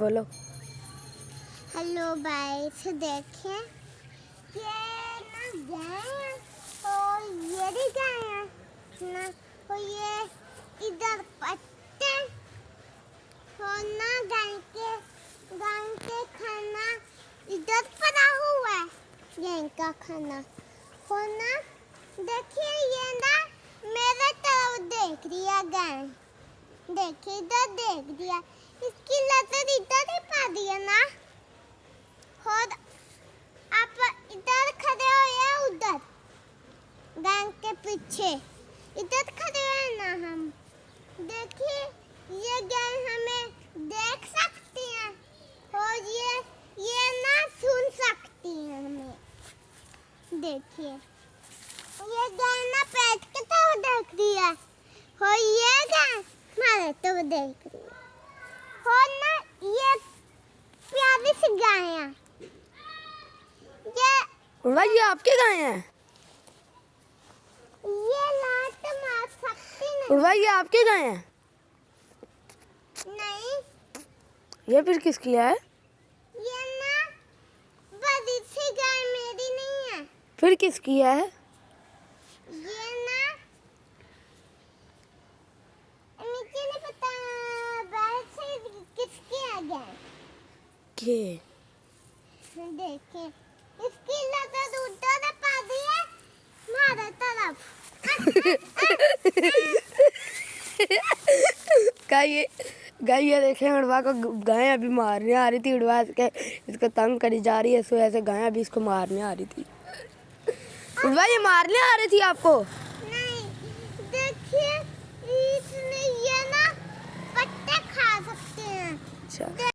बोलो। Hello guys, देखें ये ना गाय है और ये भी गाय है ना, और ये इधर पत्ते और ना गाय के खाना इधर पड़ा हुआ है, गाय का खाना। और ना देखिए ये ना मेरे तरफ देख रही है गाय, देखिए इधर देख दिया, इसकी नजर इधर ही पा दिया ना। और आप इधर खड़े हो या उधर गाय के पीछे, इधर खड़े हो ना हम, देखिए ये गाय हमें देख सकती है और ये ना सुन सकती है हमें। देखिए ये गाय ना पेट के तरफ देख रही है और ये गाय हमारे तरफ देख रही है। और ना ये प्यारी सी गाय है, ये आपके गाय हैं? ये लात मार सकती नहीं। भाई ये आपके गाय हैं? नहीं, ये फिर किसकी है? ये ना बड़ी सी गाय मेरी नहीं है। फिर किसकी है? ये ना मुझे नहीं पता वैसे किसकी है गाय। के देखिए इसकी नजर उधर पा दी है हमारे तरफ। गाय देखे उड़वा को गाय अभी मारने आ रही थी, उड़वा के इसको तंग करी जा रही है, सो ऐसे गाय अभी इसको मारने आ रही थी। उड़वा ये मारने आ रही थी आपको? नहीं, देखिए इसने ये ना पत्ते खा सकते हैं। अच्छा।